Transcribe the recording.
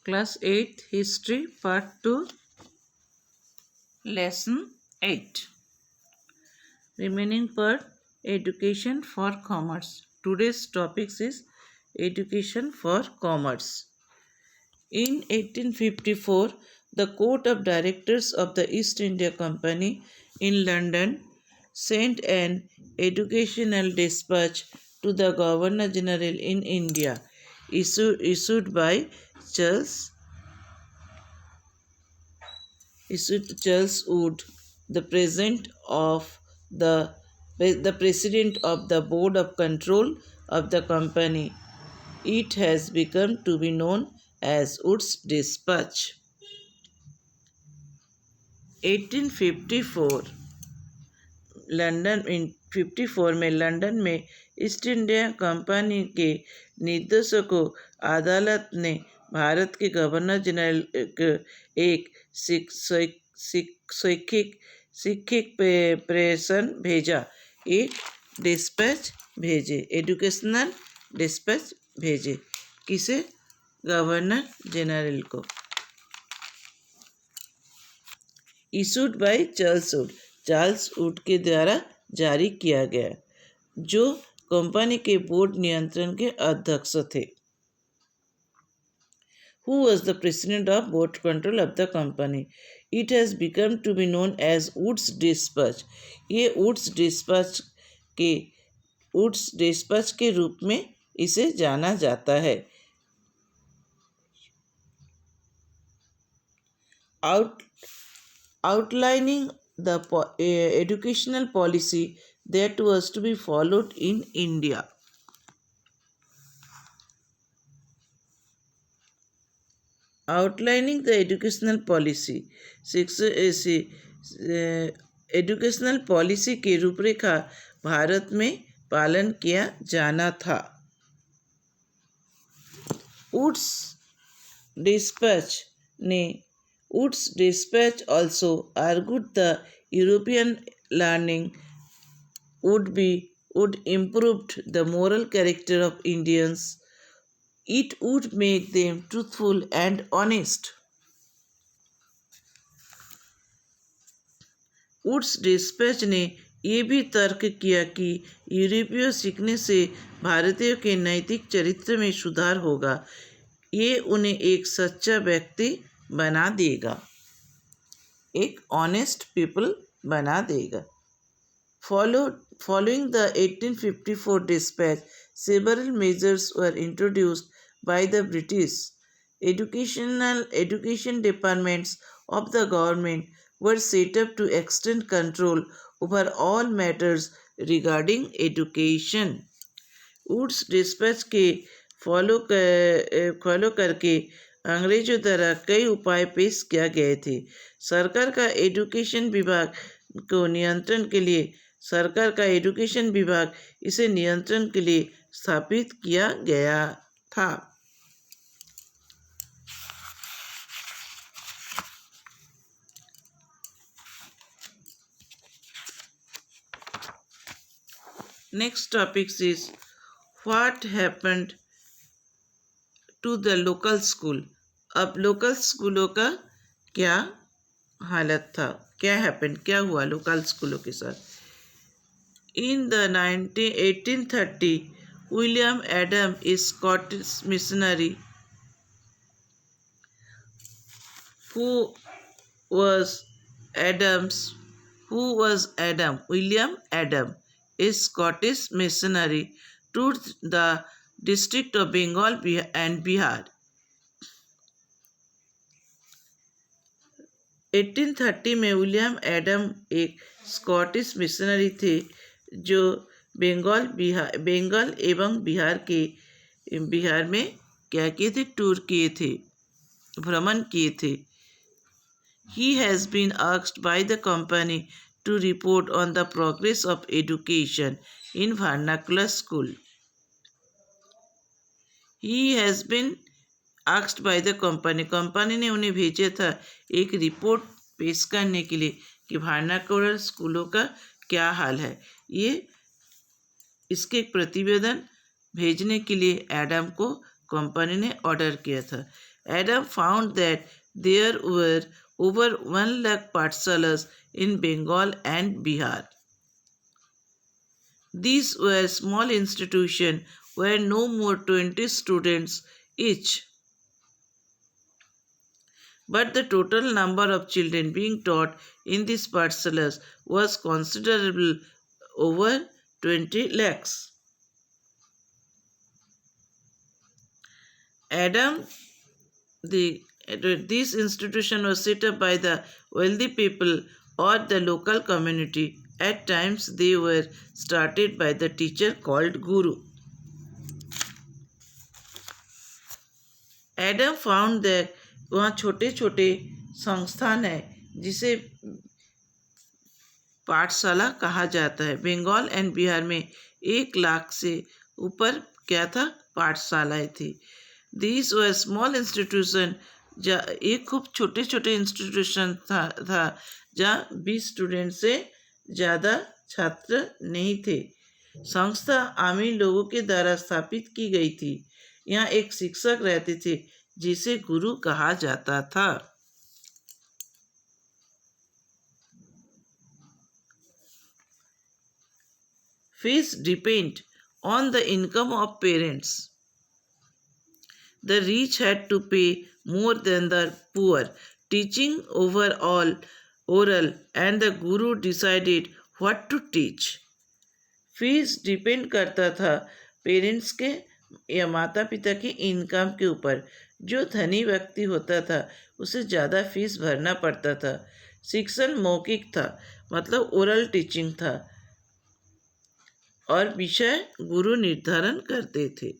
Class 8 History Part 2 Lesson 8 Remaining part Education for Commerce. Today's topic is Education for Commerce. In 1854, the Court of Directors of the East India Company in London sent an educational dispatch to the Governor General in India, issued by Charles Wood, the president of the president of the Board of Control of the company. It has become to be known as Wood's Dispatch. 1854 London in 54 में London में east India company के निर्देशों को अदालत ने भारत के governor general एक शैक्षिक प्रेषण भेजा एक डिस्पैच भेजे एजुकेशनल डिस्पैच भेजे किसे गवर्नर जनरल को इशूड बाय चार्ल्स वुड के द्वारा जारी किया गया जो कंपनी के बोर्ड नियंत्रण के अध्यक्ष थे Who was the president of board control of the company? It has become to be known as Wood's Dispatch. ये Wood's Dispatch के रूप में इसे जाना जाता है outlining the educational policy that was to be followed in India. Outlining the educational policy, educational policy की रूपरेखा भारत में पालन किया जाना था Wood's dispatch also argued the European learning would improve the moral character of Indians. It would make them truthful and honest. Wood's dispatch ने ये भी तर्क किया कि यूरोपीय सीखने से भारतीयों के नैतिक चरित्र में सुधार होगा ये उन्हें एक सच्चा व्यक्ति बना देगा एक ऑनेस्ट पीपल बना देगा Following the 1854 dispatch, several measures were introduced by the British. Education departments of the government were set up to extend control over all matters regarding education. Wood's dispatch के फॉलो करके अंग्रेजों द्वारा कई उपाय पेश किए गए थे सरकार का एजुकेशन विभाग इसे नियंत्रण के लिए स्थापित किया गया था Next topic is what happened to the local school. अब लोकल स्कूलों का क्या हालत था क्या हुआ लोकल स्कूलों के साथ In the 1830, William Adam, a Scottish missionary, William Adam, a Scottish missionary, toured the district of Bengal and Bihar. 1830 में विलियम एडम एक स्कॉटिश मिशनरी थे जो बंगाल एवं बिहार में क्या किए थे टूर किए थे भ्रमण किए थे He has been asked by the company to report on the progress of education in vernacular school. He has been asked by the company ने उन्हें भेजा था एक रिपोर्ट पेश करने के लिए कि वर्नाकुलर स्कूलों का क्या हाल है ये इसके प्रतिवेदन भेजने के लिए एडम को कंपनी ने ऑर्डर किया था। Adam found that there were over 1 lakh Pathshalas in Bengal and Bihar. These were small institutions where no more 20 students each. But the total number of children being taught in these Pathshalas was considerable, over 20 lakhs. This institution was set up by the wealthy people or the local community. At times they were started by the teacher called Guru. Adam found that वहाँ छोटे छोटे संस्थान है जिसे पाठशाला कहा जाता है। बंगाल एंड बिहार में 1 लाख से ऊपर क्या था, पाठशालाएँ थी। These were small institution, एक खूब छोटे छोटे इंस्टीट्यूशन था जहाँ 20 स्टूडेंट से ज़्यादा छात्र नहीं थे। संस्था आमी लोगों के द्वारा स्थापित की गई थी। यहाँ एक शिक्षक रहते थे जिसे गुरु कहा जाता था। Fees depend on the income of parents. The rich had to pay more than the poor. Teaching overall oral, and the guru decided what to teach. Fees depend करता था पेरेंट्स के या माता पिता की इनकम के ऊपर। जो धनी व्यक्ति होता था उसे ज़्यादा फीस भरना पड़ता था। शिक्षण मौखिक था, मतलब ओरल टीचिंग था, और विषय गुरु निर्धारण करते थे।